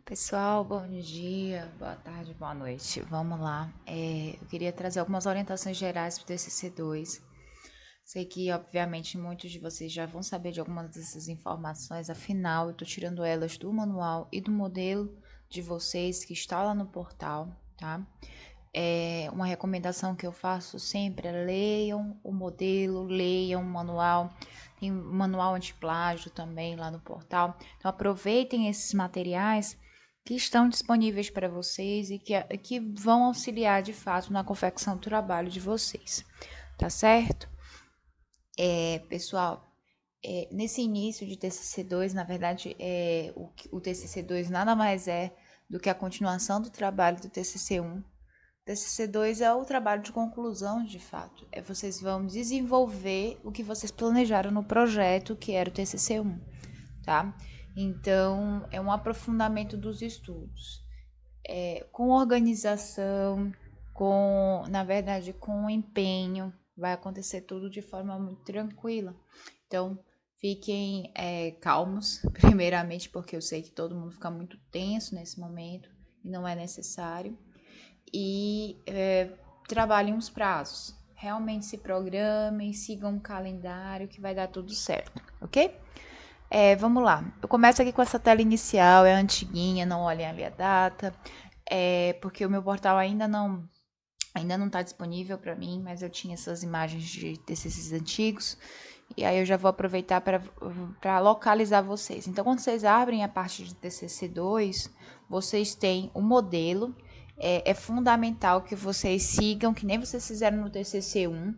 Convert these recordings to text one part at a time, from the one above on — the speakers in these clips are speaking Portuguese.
Pessoal, bom dia, boa tarde, boa noite. Vamos lá. Eu queria trazer algumas orientações gerais para o TCC2. Sei que, obviamente, muitos de vocês já vão saber de algumas dessas informações, afinal, eu estou tirando elas do manual e do modelo de vocês que está lá no portal, tá? Uma recomendação que eu faço sempre é leiam o modelo, leiam o manual. Tem manual antiplágio também lá no portal. Então, aproveitem esses materiais que estão disponíveis para vocês e que vão auxiliar de fato na confecção do trabalho de vocês, tá certo? Pessoal, nesse início de TCC2, na verdade, o TCC2 nada mais é do que a continuação do trabalho do TCC1. TCC2 é o trabalho de conclusão, de fato. Vocês vão desenvolver o que vocês planejaram no projeto, que era o TCC1, tá? Então, é um aprofundamento dos estudos. Com organização, na verdade, com empenho, vai acontecer tudo de forma muito tranquila. Então, fiquem calmos, primeiramente, porque eu sei que todo mundo fica muito tenso nesse momento e não é necessário. E trabalhem os prazos. Realmente se programem, sigam um calendário que vai dar tudo certo, ok? Vamos lá. Eu começo aqui com essa tela inicial, é antiguinha, não olhem ali a data, porque o meu portal ainda não está disponível para mim, mas eu tinha essas imagens de TCCs antigos, e aí eu já vou aproveitar para localizar vocês. Então, quando vocês abrem a parte de TCC2, vocês têm o modelo. É fundamental que vocês sigam, que nem vocês fizeram no TCC1,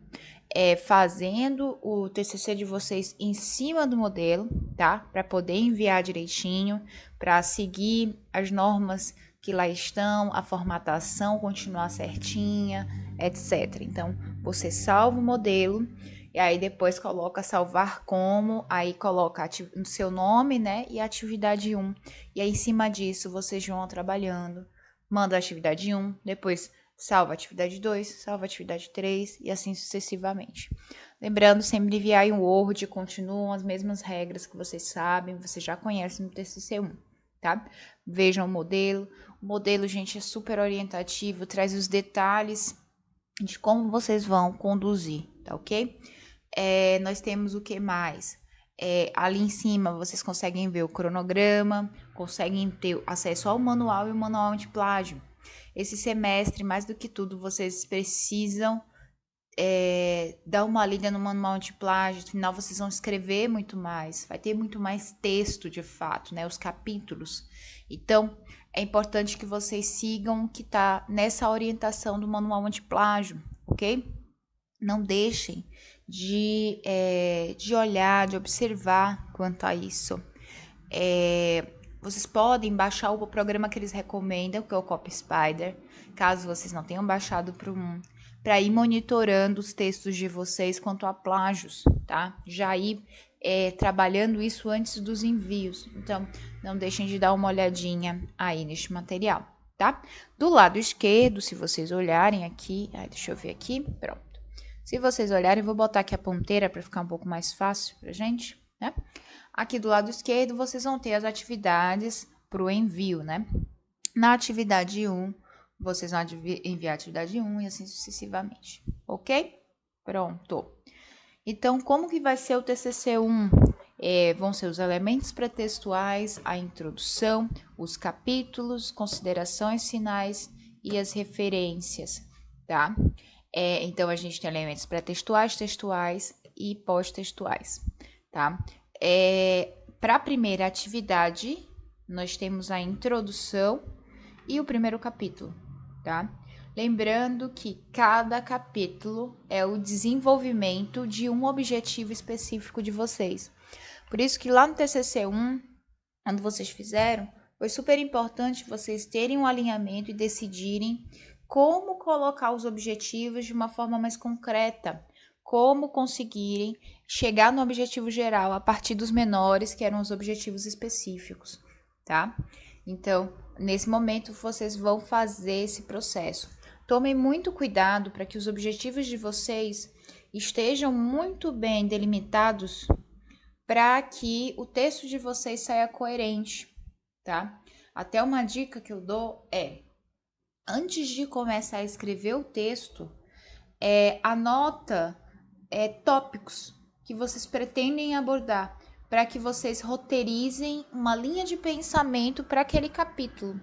fazendo o TCC de vocês em cima do modelo, tá? Para poder enviar direitinho, para seguir as normas que lá estão, a formatação continuar certinha, etc. Então, você salva o modelo e aí depois coloca salvar como, aí coloca o seu nome, né, e atividade 1. E aí em cima disso vocês vão trabalhando, manda a atividade 1, depois salva a atividade 2, salva a atividade 3 e assim sucessivamente. Lembrando sempre de enviar em Word, continuam as mesmas regras que vocês sabem, vocês já conhecem no TCC1, tá? Vejam o modelo. O modelo, gente, é super orientativo, traz os detalhes de como vocês vão conduzir, tá ok? Nós temos o que mais? Ali em cima vocês conseguem ver o cronograma, conseguem ter acesso ao manual e o manual antiplágio. Esse semestre, mais do que tudo, vocês precisam dar uma lida no manual antiplágio, afinal vocês vão escrever muito mais, vai ter muito mais texto de fato, né? Os capítulos. Então, é importante que vocês sigam o que está nessa orientação do manual antiplágio, ok? Não deixem de olhar, de observar quanto a isso. Vocês podem baixar o programa que eles recomendam, que é o Copy Spider, caso vocês não tenham baixado para ir monitorando os textos de vocês quanto a plágios, tá? Já ir trabalhando isso antes dos envios. Então, não deixem de dar uma olhadinha aí neste material, tá? Do lado esquerdo, se vocês olharem aqui, deixa eu ver aqui, pronto. Se vocês olharem, eu vou botar aqui a ponteira para ficar um pouco mais fácil pra gente, né? Aqui do lado esquerdo, vocês vão ter as atividades para o envio, né? Na atividade 1, vocês vão enviar a atividade 1 e assim sucessivamente, ok? Pronto. Então, como que vai ser o TCC1? Vão ser os elementos pré-textuais, a introdução, os capítulos, considerações finais e as referências, tá? Então, a gente tem elementos pré-textuais, textuais e pós-textuais, tá? Para a primeira atividade, nós temos a introdução e o primeiro capítulo, tá? Lembrando que cada capítulo é o desenvolvimento de um objetivo específico de vocês. Por isso que lá no TCC1, quando vocês fizeram, foi super importante vocês terem um alinhamento e decidirem como colocar os objetivos de uma forma mais concreta, como conseguirem chegar no objetivo geral a partir dos menores, que eram os objetivos específicos, tá? Então, nesse momento, vocês vão fazer esse processo. Tomem muito cuidado para que os objetivos de vocês estejam muito bem delimitados para que o texto de vocês saia coerente, tá? Até uma dica que eu dou é, antes de começar a escrever o texto, anota tópicos que vocês pretendem abordar, para que vocês roteirizem uma linha de pensamento para aquele capítulo.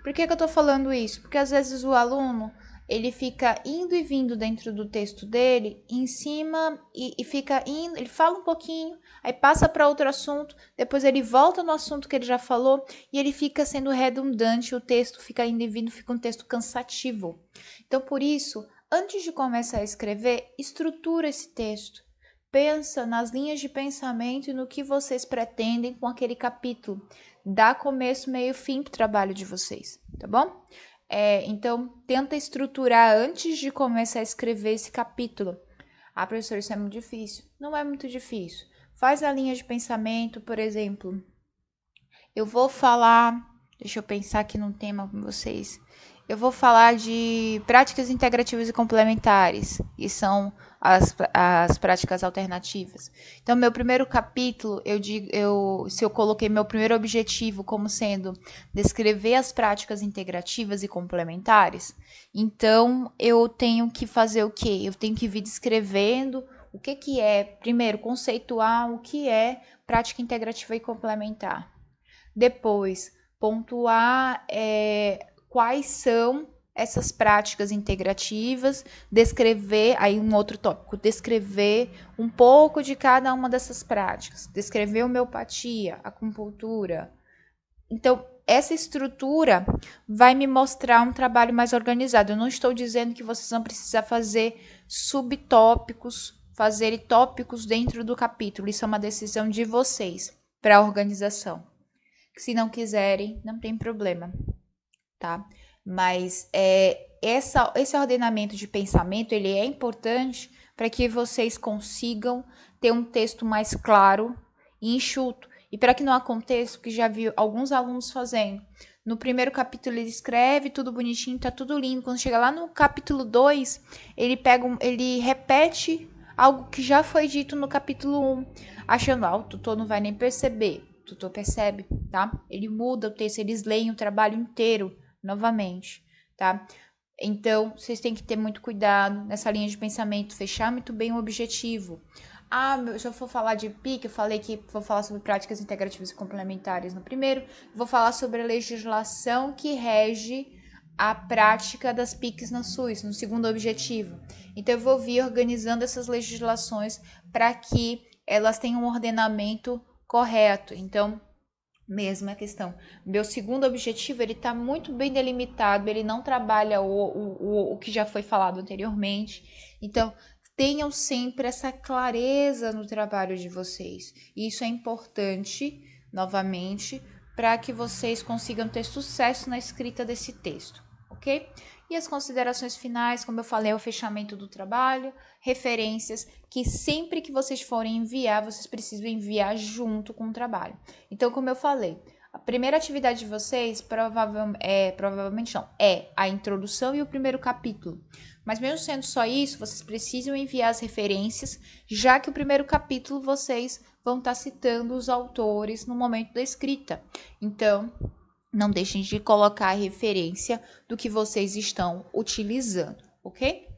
Por que eu estou falando isso? Porque às vezes o aluno ele fica indo e vindo dentro do texto dele, em cima, e fica indo, ele fala um pouquinho, aí passa para outro assunto, depois ele volta no assunto que ele já falou, e ele fica sendo redundante, o texto fica indo e vindo, fica um texto cansativo. Então, por isso, antes de começar a escrever, estrutura esse texto. Pensa nas linhas de pensamento e no que vocês pretendem com aquele capítulo. Dá começo, meio e fim para o trabalho de vocês, tá bom? Então, tenta estruturar antes de começar a escrever esse capítulo. Ah, professor, isso é muito difícil. Não é muito difícil. Faz a linha de pensamento, por exemplo. Eu vou falar, deixa eu pensar aqui num tema com vocês. Eu vou falar de práticas integrativas e complementares, que são as práticas alternativas. Então, meu primeiro capítulo, se eu coloquei meu primeiro objetivo como sendo descrever as práticas integrativas e complementares, então eu tenho que fazer o quê? Eu tenho que vir descrevendo o que é, primeiro, conceituar o que é prática integrativa e complementar. Depois, pontuar quais são essas práticas integrativas, descrever, aí um outro tópico, descrever um pouco de cada uma dessas práticas, descrever homeopatia, acupuntura. Então, essa estrutura vai me mostrar um trabalho mais organizado. Eu não estou dizendo que vocês vão precisar fazer subtópicos, fazer tópicos dentro do capítulo. Isso é uma decisão de vocês para a organização. Se não quiserem, não tem problema, tá? Mas esse ordenamento de pensamento, ele é importante para que vocês consigam ter um texto mais claro e enxuto. E para que não aconteça o que já vi alguns alunos fazendo. No primeiro capítulo ele escreve tudo bonitinho, tá tudo lindo. Quando chega lá no capítulo 2, ele repete algo que já foi dito no capítulo 1, achando, o tutor não vai nem perceber. O tutor percebe, tá? Ele muda o texto, eles leem o trabalho inteiro novamente, tá? Então, vocês têm que ter muito cuidado nessa linha de pensamento, fechar muito bem o objetivo. Se eu for falar de PIC, eu falei que vou falar sobre práticas integrativas e complementares no primeiro, vou falar sobre a legislação que rege a prática das PICs no SUS, no segundo objetivo. Então, eu vou vir organizando essas legislações para que elas tenham um ordenamento correto. Então, mesma questão. Meu segundo objetivo, ele está muito bem delimitado, ele não trabalha o que já foi falado anteriormente. Então, tenham sempre essa clareza no trabalho de vocês. E isso é importante, novamente, para que vocês consigam ter sucesso na escrita desse texto, ok? E as considerações finais, como eu falei, é o fechamento do trabalho, referências, que sempre que vocês forem enviar, vocês precisam enviar junto com o trabalho. Então, como eu falei, a primeira atividade de vocês provavelmente não, é a introdução e o primeiro capítulo. Mas mesmo sendo só isso, vocês precisam enviar as referências, já que o primeiro capítulo vocês vão estar citando os autores no momento da escrita. Então, não deixem de colocar a referência do que vocês estão utilizando, ok?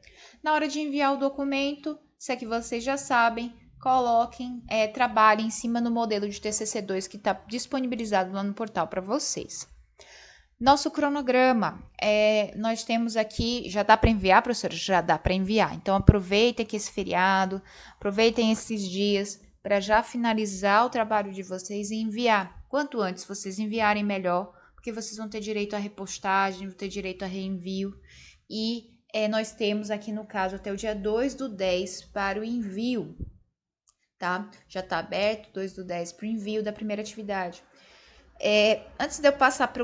Na hora de enviar o documento, se é que vocês já sabem, coloquem, trabalhem em cima do modelo de TCC2 que está disponibilizado lá no portal para vocês. Nosso cronograma, nós temos aqui, já dá para enviar, professora? Já dá para enviar. Então, aproveitem aqui esse feriado, aproveitem esses dias para já finalizar o trabalho de vocês e enviar. Quanto antes vocês enviarem, melhor, porque vocês vão ter direito a repostagem, vão ter direito a reenvio. E nós temos aqui, no caso, até o dia 2/10 para o envio, tá? Já está aberto, 2/10 para o envio da primeira atividade. Antes de eu passar para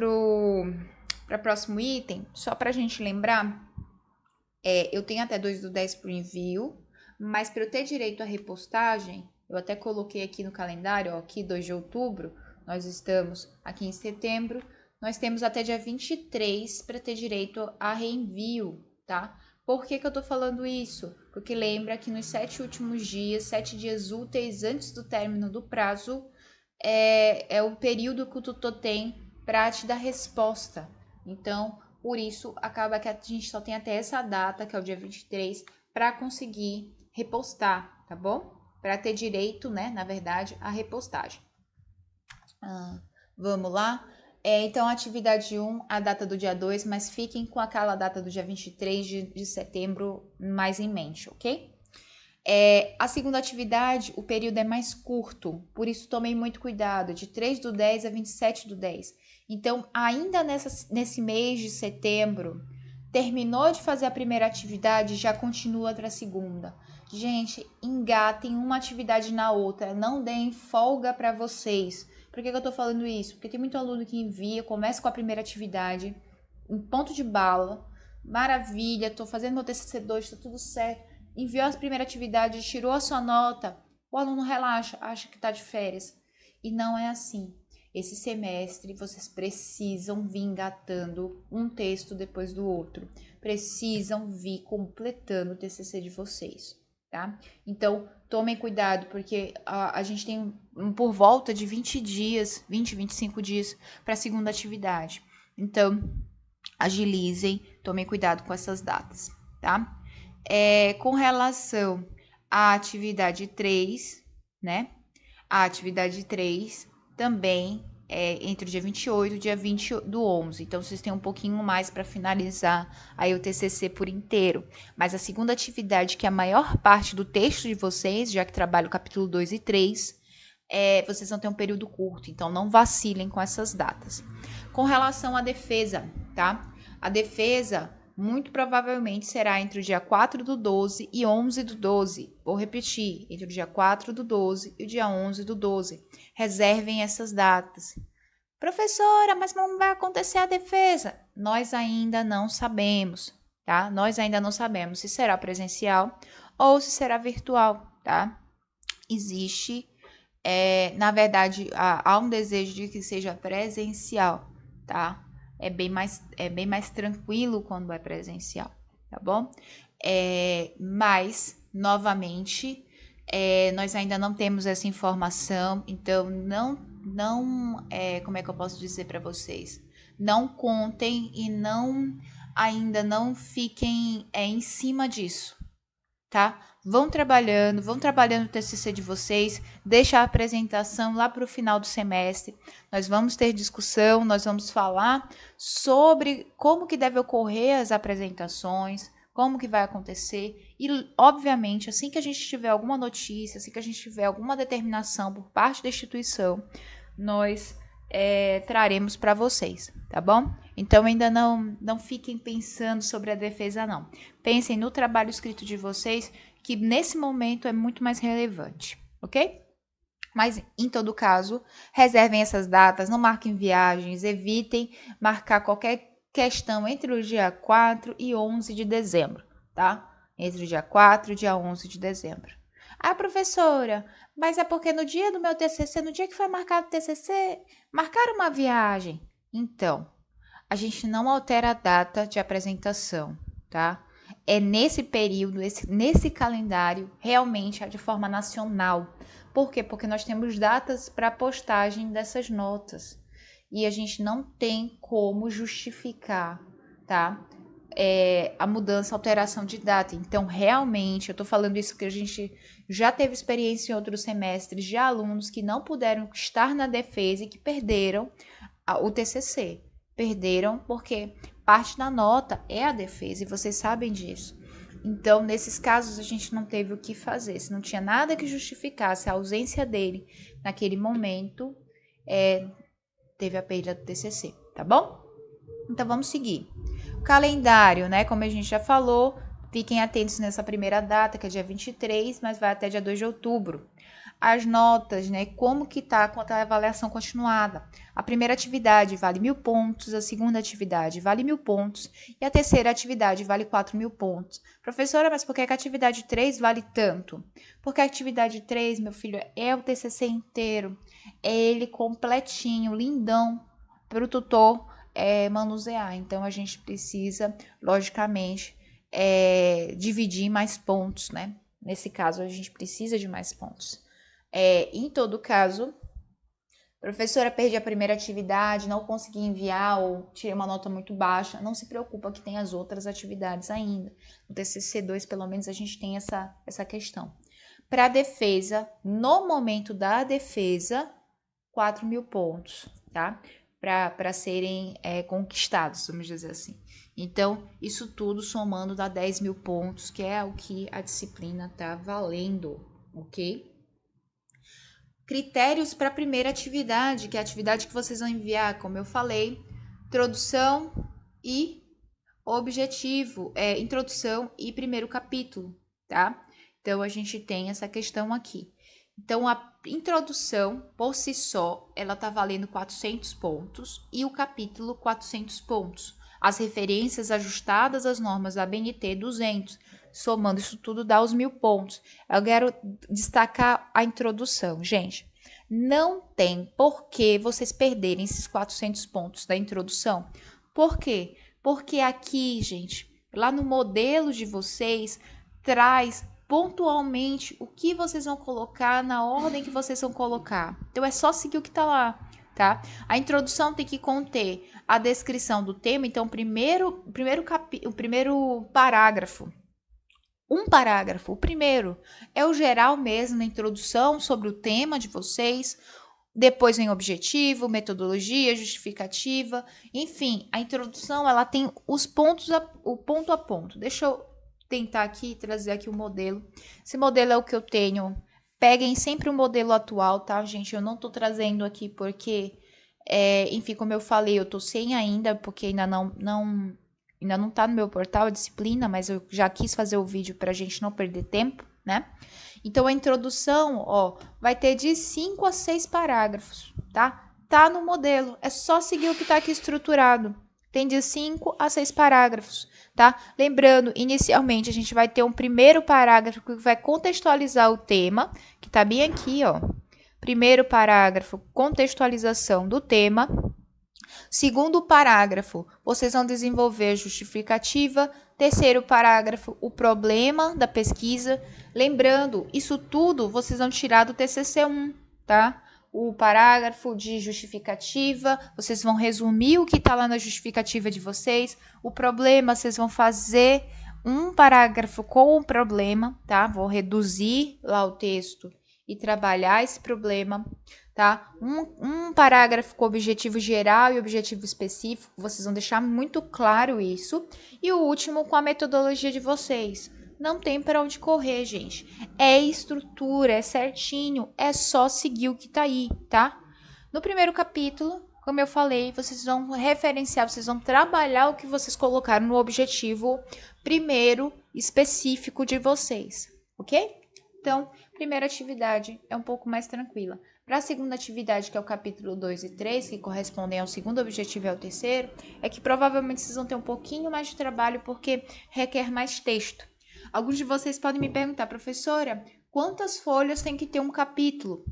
o próximo item, só para a gente lembrar, eu tenho até 2/10 para o envio, mas para eu ter direito à repostagem, eu até coloquei aqui no calendário, ó, aqui 2 de outubro, nós estamos aqui em setembro, nós temos até dia 23 para ter direito a reenvio, tá? Por que eu tô falando isso? Porque lembra que nos 7 últimos dias, 7 dias úteis antes do término do prazo, é o período que o tutor tem para te dar resposta. Então, por isso, acaba que a gente só tem até essa data, que é o dia 23, para conseguir repostar, tá bom? Para ter direito, né, na verdade, à repostagem. Vamos lá? Então, atividade 1, a data do dia 2, mas fiquem com aquela data do dia 23 de setembro mais em mente, ok? A segunda atividade, o período é mais curto, por isso tomei muito cuidado, de 3/10 a 27/10. Então, ainda nesse mês de setembro, terminou de fazer a primeira atividade, já continua para a segunda. Gente, engatem uma atividade na outra, não deem folga para vocês. Por que eu tô falando isso? Porque tem muito aluno que envia, começa com a primeira atividade, em ponto de bala, maravilha, tô fazendo meu TCC2, tá tudo certo. Enviou a primeira atividade, tirou a sua nota, o aluno relaxa, acha que tá de férias. E não é assim. Esse semestre vocês precisam vir engatando um texto depois do outro. Precisam vir completando o TCC de vocês, tá? Então, tomem cuidado, porque a gente tem por volta de 20 dias, 20, 25 dias para a segunda atividade. Então, agilizem, tomem cuidado com essas datas, tá? Com relação à atividade 3, né? A atividade 3 também é entre o dia 28 e o dia 20 do 11. Então, vocês têm um pouquinho mais para finalizar aí o TCC por inteiro. Mas a segunda atividade, que é a maior parte do texto de vocês, já que trabalho o capítulo 2 e 3, vocês vão ter um período curto. Então, não vacilem com essas datas. Com relação à defesa, tá? A defesa muito provavelmente será entre o dia 4/12 e 11/12. Vou repetir, entre o dia 4/12 e o dia 11/12. Reservem essas datas. Professora, mas como vai acontecer a defesa? Nós ainda não sabemos, tá? Nós ainda não sabemos se será presencial ou se será virtual, tá? Existe, na verdade, há um desejo de que seja presencial, tá? É bem mais tranquilo quando é presencial, tá bom? Mas, novamente, nós ainda não temos essa informação, então como é que eu posso dizer para vocês? Não contem e ainda não fiquem em cima disso, tá? Vão trabalhando o TCC de vocês, deixa a apresentação lá para o final do semestre. Nós vamos ter discussão, nós vamos falar sobre como que deve ocorrer as apresentações, como que vai acontecer e, obviamente, assim que a gente tiver alguma notícia, assim que a gente tiver alguma determinação por parte da instituição, nós traremos para vocês, tá bom? Então ainda não fiquem pensando sobre a defesa, não. Pensem no trabalho escrito de vocês, que nesse momento é muito mais relevante, ok? Mas, em todo caso, reservem essas datas, não marquem viagens, evitem marcar qualquer questão entre o dia 4 e 11 de dezembro, tá? Entre o dia 4 e o dia 11 de dezembro. Ah, professora, mas é porque no dia do meu TCC, no dia que foi marcado o TCC, marcaram uma viagem. Então, a gente não altera a data de apresentação, tá? É nesse período, nesse calendário, realmente é de forma nacional. Por quê? Porque nós temos datas para postagem dessas notas e a gente não tem como justificar, tá? A mudança, a alteração de data. Então, realmente, eu estou falando isso porque a gente já teve experiência em outros semestres de alunos que não puderam estar na defesa e que perderam o TCC. Perderam porque parte da nota é a defesa e vocês sabem disso. Então, nesses casos, a gente não teve o que fazer. Se não tinha nada que justificasse a ausência dele naquele momento, teve a perda do TCC, tá bom? Então, vamos seguir. O calendário, né? Como a gente já falou, fiquem atentos nessa primeira data, que é dia 23, mas vai até dia 2 de outubro. As notas, né? Como que tá quanto à avaliação continuada. A primeira atividade vale 1.000 pontos, a segunda atividade vale 1.000 pontos e a terceira atividade vale 4.000 pontos. Professora, mas por que a atividade 3 vale tanto? Porque a atividade 3, meu filho, é o TCC inteiro. É ele completinho, lindão, para o tutor manusear. Então, a gente precisa, logicamente, dividir mais pontos, né? Nesse caso, a gente precisa de mais pontos. Em todo caso, Professora, perdi a primeira atividade, não consegui enviar ou tirei uma nota muito baixa. Não se preocupa que tem as outras atividades ainda. No TCC2, pelo menos, a gente tem essa questão. Para a defesa, no momento da defesa, 4.000 pontos, tá? Para serem conquistados, vamos dizer assim. Então, isso tudo somando dá 10.000 pontos, que é o que a disciplina tá valendo, ok? Critérios para a primeira atividade, que é a atividade que vocês vão enviar, como eu falei, introdução e objetivo, introdução e primeiro capítulo, tá? Então, a gente tem essa questão aqui. Então, a introdução, por si só, ela tá valendo 400 pontos e o capítulo 400 pontos. As referências ajustadas às normas da BNT 200. Somando isso tudo dá os 1.000 pontos. Eu quero destacar a introdução, gente. Não tem por que vocês perderem esses 400 pontos da introdução. Por quê? Porque aqui, gente, lá no modelo de vocês, traz pontualmente o que vocês vão colocar na ordem que vocês vão colocar. Então, é só seguir o que está lá, tá? A introdução tem que conter a descrição do tema. Então, o primeiro parágrafo. Um parágrafo, o primeiro, é o geral mesmo, a introdução sobre o tema de vocês. Depois vem objetivo, metodologia, justificativa, enfim, a introdução ela tem os pontos, o ponto a ponto. Deixa eu tentar aqui trazer aqui o modelo. Esse modelo é o que eu tenho. Peguem sempre o modelo atual, tá, gente? Eu não tô trazendo aqui porque, enfim, como eu falei, eu tô sem ainda, porque ainda não tá no meu portal a disciplina, mas eu já quis fazer o vídeo pra gente não perder tempo, né? Então, a introdução, ó, vai ter de 5 a 6 parágrafos, tá? Tá no modelo, é só seguir o que tá aqui estruturado. Tem de 5 a 6 parágrafos, tá? Lembrando, inicialmente, a gente vai ter um primeiro parágrafo que vai contextualizar o tema, que tá bem aqui, ó. Primeiro parágrafo, contextualização do tema. Segundo parágrafo, vocês vão desenvolver justificativa. Terceiro parágrafo, o problema da pesquisa. Lembrando, isso tudo vocês vão tirar do TCC1, tá? O parágrafo de justificativa, vocês vão resumir o que está lá na justificativa de vocês. O problema, vocês vão fazer um parágrafo com o problema, tá? Vou reduzir lá o texto e trabalhar esse problema, tá? Um parágrafo com objetivo geral e objetivo específico, vocês vão deixar muito claro isso. E o último com a metodologia de vocês. Não tem para onde correr, gente. É estrutura, é certinho, é só seguir o que tá aí, tá? No primeiro capítulo, como eu falei, vocês vão referenciar, vocês vão trabalhar o que vocês colocaram no objetivo primeiro específico de vocês, ok? Então, primeira atividade é um pouco mais tranquila. Para a segunda atividade, que é o capítulo 2 e 3, que correspondem ao segundo objetivo e ao terceiro, é que provavelmente vocês vão ter um pouquinho mais de trabalho porque requer mais texto. Alguns de vocês podem me perguntar, professora, quantas folhas tem que ter um capítulo?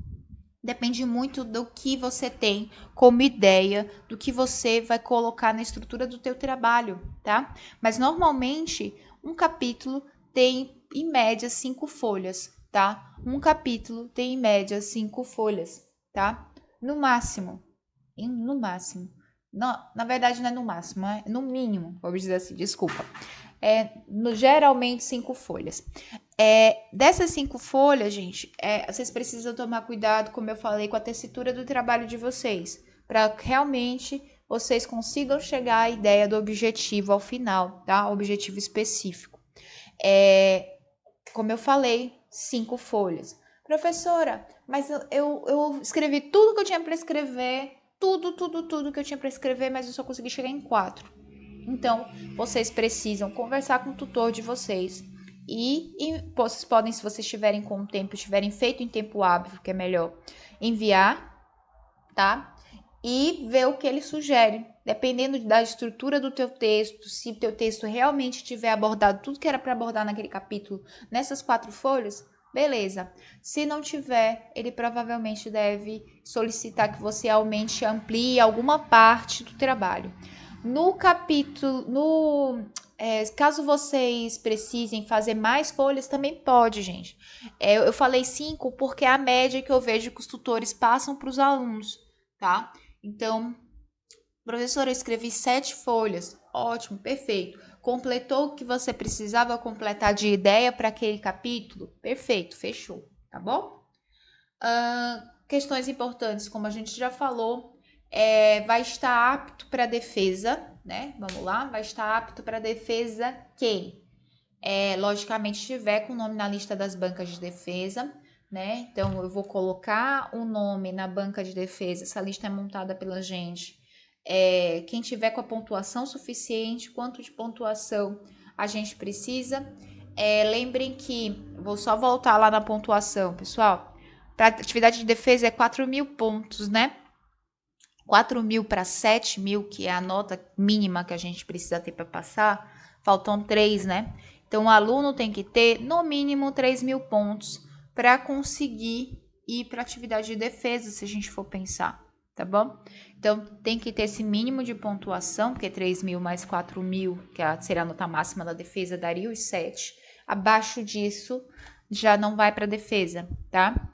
Depende muito do que você tem como ideia, do que você vai colocar na estrutura do teu trabalho, tá? Mas normalmente um capítulo tem em média 5 folhas, tá? Um capítulo tem em média 5 folhas, tá? No máximo. No máximo. Não, na verdade não é no máximo, é no mínimo, vamos dizer assim, desculpa. Geralmente 5 folhas. Dessas 5 folhas, gente, vocês precisam tomar cuidado, como eu falei, com a tessitura do trabalho de vocês, para realmente vocês consigam chegar à ideia do objetivo ao final, tá? Objetivo específico. Como eu falei, 5 folhas. Professora, mas eu escrevi tudo que eu tinha para escrever, tudo que eu tinha para escrever, mas eu só consegui chegar em 4. Então, vocês precisam conversar com o tutor de vocês e vocês podem, se vocês tiverem com o tempo, tiverem feito em tempo hábil, que é melhor, enviar, tá? E ver o que ele sugere. Dependendo da estrutura do teu texto, se o teu texto realmente tiver abordado tudo que era para abordar naquele capítulo, nessas 4 folhas, beleza. Se não tiver, ele provavelmente deve solicitar que você aumente, amplie alguma parte do trabalho. No capítulo, caso vocês precisem fazer mais folhas, também pode, gente. Eu falei 5 porque é a média que eu vejo que os tutores passam para os alunos, tá? Então, professora, eu escrevi 7 folhas. Ótimo, perfeito. Completou o que você precisava completar de ideia para aquele capítulo? Perfeito, fechou, tá bom? Questões importantes, como a gente já falou, vai estar apto para defesa, né? Vamos lá, vai estar apto para defesa quem? Logicamente, estiver com o nome na lista das bancas de defesa, né? Então, eu vou colocar o nome na banca de defesa, essa lista é montada pela gente. Quem tiver com a pontuação suficiente, quanto de pontuação a gente precisa. Lembrem que, vou só voltar lá na pontuação, pessoal. Para atividade de defesa é 4.000 pontos, né? 4.000 para 7.000, que é a nota mínima que a gente precisa ter para passar, faltam 3, né? Então, o aluno tem que ter, no mínimo, 3.000 pontos para conseguir ir para a atividade de defesa, se a gente for pensar, tá bom? Então, tem que ter esse mínimo de pontuação, porque 3.000 mais 4.000, que seria a nota máxima da defesa, daria os 7. Abaixo disso, já não vai para a defesa, tá?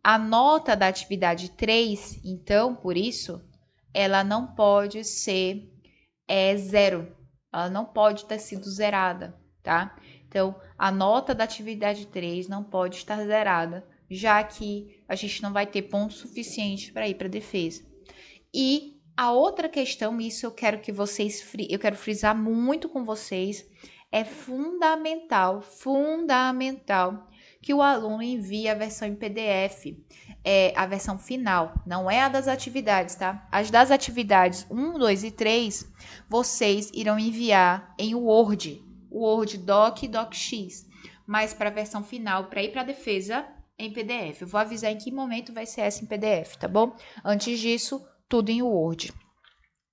A nota da atividade 3, então, por isso, ela não pode ser 0. Ela não pode ter sido zerada, tá? Então, a nota da atividade 3 não pode estar zerada, já que a gente não vai ter ponto suficiente para ir para a defesa. E a outra questão, isso eu quero que vocês, eu quero frisar muito com vocês, é fundamental que o aluno envie a versão em PDF, a versão final, não é a das atividades, tá? As das atividades 1, 2 e 3, vocês irão enviar em Word Doc e DocX, mas para a versão final, para ir para a defesa, em PDF. Eu vou avisar em que momento vai ser essa em PDF, tá bom? Antes disso, tudo em Word,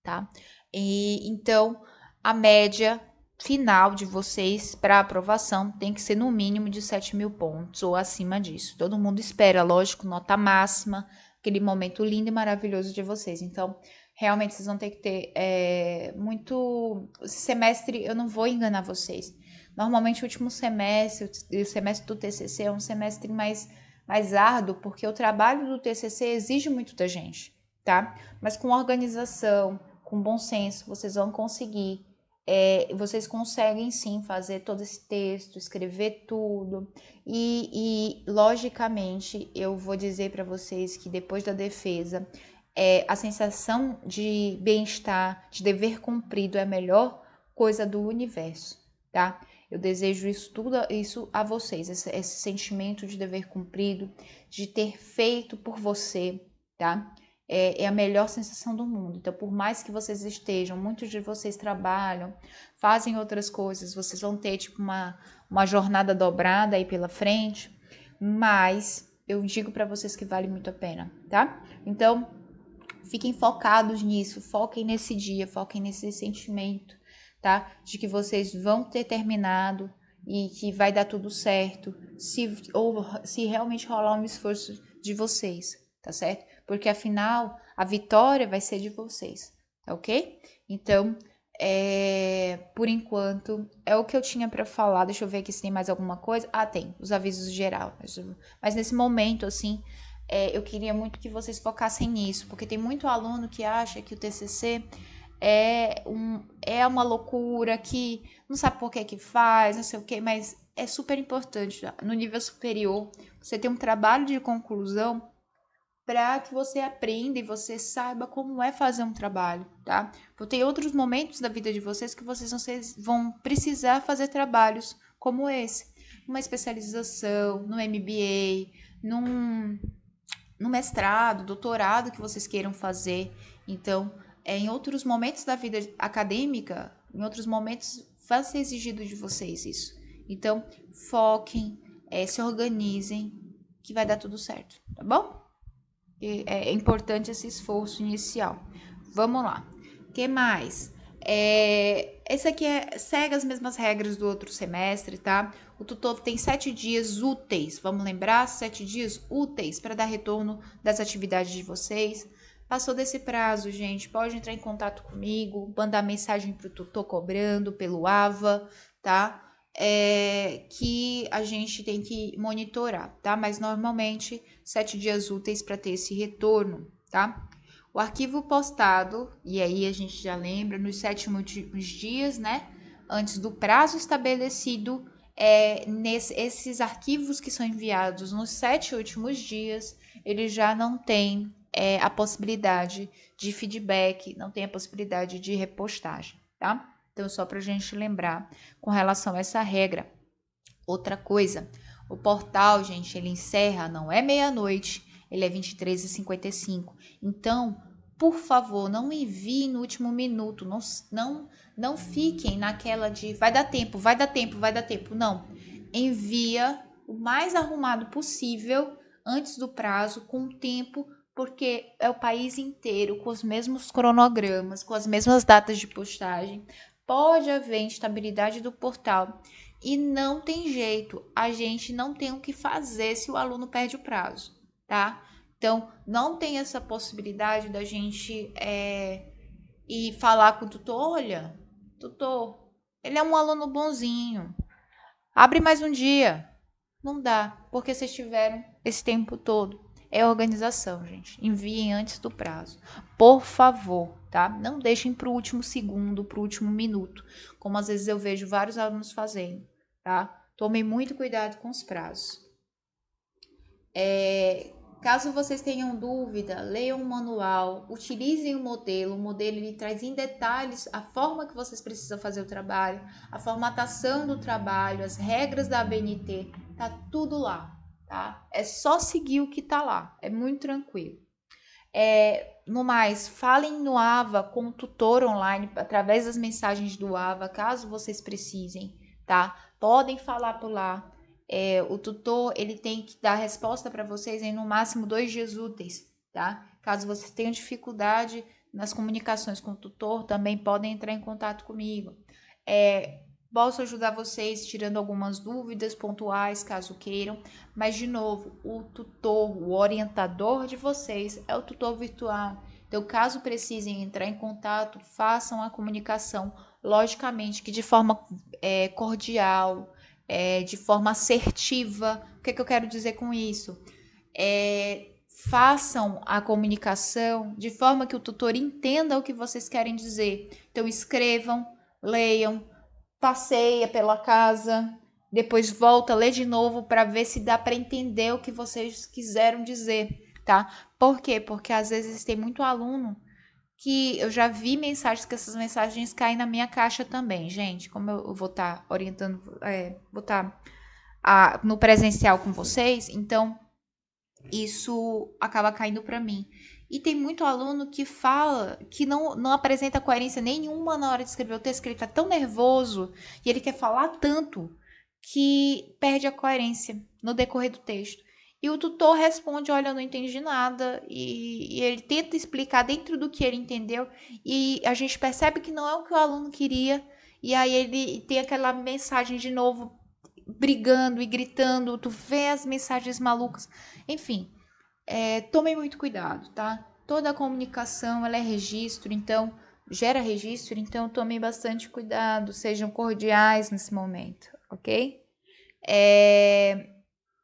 tá? Então, a média final de vocês para aprovação tem que ser no mínimo de 7.000 pontos ou acima disso. Todo mundo espera, lógico, nota máxima, aquele momento lindo e maravilhoso de vocês. Então, realmente vocês vão ter que ter muito... Esse semestre eu não vou enganar vocês. Normalmente o último semestre, o semestre do TCC é um semestre mais árduo, porque o trabalho do TCC exige muito da gente, tá? Mas com organização, com bom senso, vocês vão conseguir. Vocês conseguem sim fazer todo esse texto, escrever tudo e logicamente eu vou dizer para vocês que depois da defesa a sensação de bem-estar, de dever cumprido é a melhor coisa do universo, tá? Eu desejo isso a vocês, esse sentimento de dever cumprido, de ter feito por você, tá? É a melhor sensação do mundo. Então, por mais que vocês estejam, muitos de vocês trabalham, fazem outras coisas, vocês vão ter tipo uma jornada dobrada aí pela frente, mas eu digo para vocês que vale muito a pena, tá? Então, fiquem focados nisso, foquem nesse dia, foquem nesse sentimento, tá? De que vocês vão ter terminado e que vai dar tudo certo, se realmente rolar um esforço de vocês, tá certo? Porque afinal, a vitória vai ser de vocês, tá ok? Então, por enquanto, é o que eu tinha para falar. Deixa eu ver aqui se tem mais alguma coisa. Ah, tem, os avisos geral. Mas nesse momento, assim, eu queria muito que vocês focassem nisso, porque tem muito aluno que acha que o TCC é uma loucura, que não sabe por que faz, não sei o que, mas é super importante no nível superior você ter um trabalho de conclusão para que você aprenda e você saiba como é fazer um trabalho, tá? Porque tem outros momentos da vida de vocês que vocês vão precisar fazer trabalhos como esse, uma especialização, no MBA, no mestrado, doutorado que vocês queiram fazer. Então, em outros momentos da vida acadêmica, em outros momentos vai ser exigido de vocês isso. Então, foquem, se organizem, que vai dar tudo certo, tá bom? É importante esse esforço inicial. Vamos lá. O que mais? Esse aqui segue as mesmas regras do outro semestre, tá? O tutor tem 7 dias úteis. Vamos lembrar? 7 dias úteis para dar retorno das atividades de vocês. Passou desse prazo, gente, pode entrar em contato comigo, mandar mensagem para o tutor cobrando pelo AVA, tá? que a gente tem que monitorar, tá? Mas normalmente 7 dias úteis para ter esse retorno, tá? O arquivo postado, e aí a gente já lembra, nos 7 últimos dias, né? Antes do prazo estabelecido, esses arquivos que são enviados nos 7 últimos dias, eles já não têm a possibilidade de feedback, não tem a possibilidade de repostagem, tá? Então, só para a gente lembrar com relação a essa regra. Outra coisa, o portal, gente, ele encerra, não é meia-noite, ele é 23h55. Então, por favor, não enviem no último minuto, não fiquem naquela de vai dar tempo, vai dar tempo, vai dar tempo. Não, envia o mais arrumado possível antes do prazo, com tempo, porque é o país inteiro com os mesmos cronogramas, com as mesmas datas de postagem. Pode haver instabilidade do portal e não tem jeito, a gente não tem o que fazer se o aluno perde o prazo, tá? Então, não tem essa possibilidade da gente ir falar com o tutor, olha, tutor, ele é um aluno bonzinho, abre mais um dia. Não dá, porque vocês tiveram esse tempo todo. É organização, gente. Enviem antes do prazo. Por favor, tá? Não deixem para o último segundo, para o último minuto, como às vezes eu vejo vários alunos fazendo, tá? Tomem muito cuidado com os prazos. Caso vocês tenham dúvida, leiam o manual, utilizem o modelo. O modelo ele traz em detalhes a forma que vocês precisam fazer o trabalho, a formatação do trabalho, as regras da ABNT, tá tudo lá, tá? É só seguir o que tá lá, é muito tranquilo. No mais, falem no AVA com o tutor online através das mensagens do AVA, caso vocês precisem, tá? Podem falar por lá. O tutor ele tem que dar resposta para vocês em no máximo 2 dias úteis, tá? Caso vocês tenham dificuldade nas comunicações com o tutor, também podem entrar em contato comigo. Posso ajudar vocês tirando algumas dúvidas pontuais, caso queiram, mas de novo, o tutor, o orientador de vocês é o tutor virtual. Então, caso precisem entrar em contato, façam a comunicação, logicamente que de forma cordial, de forma assertiva. O que eu quero dizer com isso? Façam a comunicação de forma que o tutor entenda o que vocês querem dizer. Então, escrevam, leiam, passeia pela casa, depois volta, lê de novo para ver se dá para entender o que vocês quiseram dizer, tá? Por quê? Porque às vezes tem muito aluno que eu já vi mensagens que essas mensagens caem na minha caixa também, gente. Como eu vou estar orientando, vou estar no presencial com vocês, então isso acaba caindo para mim. E tem muito aluno que fala que não apresenta coerência nenhuma na hora de escrever o texto, que ele tá tão nervoso e ele quer falar tanto que perde a coerência no decorrer do texto. E o tutor responde: olha, eu não entendi nada, e ele tenta explicar dentro do que ele entendeu, e a gente percebe que não é o que o aluno queria, e aí ele tem aquela mensagem de novo brigando e gritando, tu vê as mensagens malucas, enfim. Tomem muito cuidado, tá? Toda a comunicação ela é registro, então gera registro, então tomem bastante cuidado, sejam cordiais nesse momento, ok?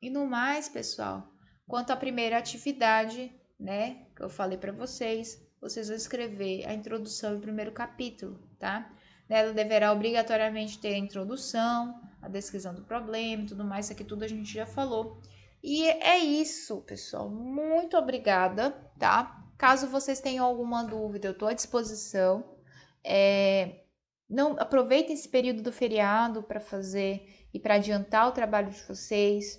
E no mais, pessoal, quanto à primeira atividade, né, que eu falei para vocês vão escrever a introdução e o primeiro capítulo, tá? Ela deverá obrigatoriamente ter a introdução, a descrição do problema e tudo mais, isso aqui tudo a gente já falou. E é isso, pessoal. Muito obrigada, tá? Caso vocês tenham alguma dúvida, eu estou à disposição. Não aproveitem esse período do feriado para fazer e para adiantar o trabalho de vocês.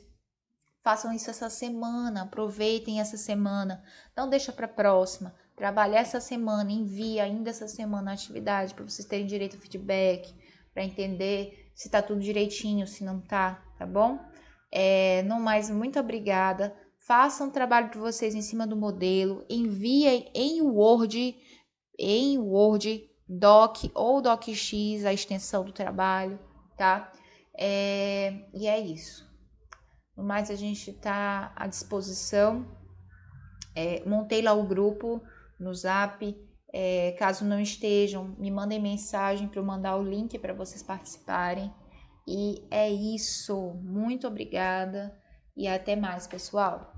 Façam isso essa semana, aproveitem essa semana. Não deixa para a próxima. Trabalhe essa semana, envie ainda essa semana a atividade para vocês terem direito a feedback, para entender se tá tudo direitinho, se não tá, tá bom? No mais, muito obrigada. Façam o trabalho de vocês em cima do modelo, enviem em Word, Doc ou DocX a extensão do trabalho, tá? E é isso. No mais, a gente está à disposição. Montei lá o grupo no Zap. Caso não estejam, me mandem mensagem para eu mandar o link para vocês participarem. E é isso. Muito obrigada e até mais, pessoal.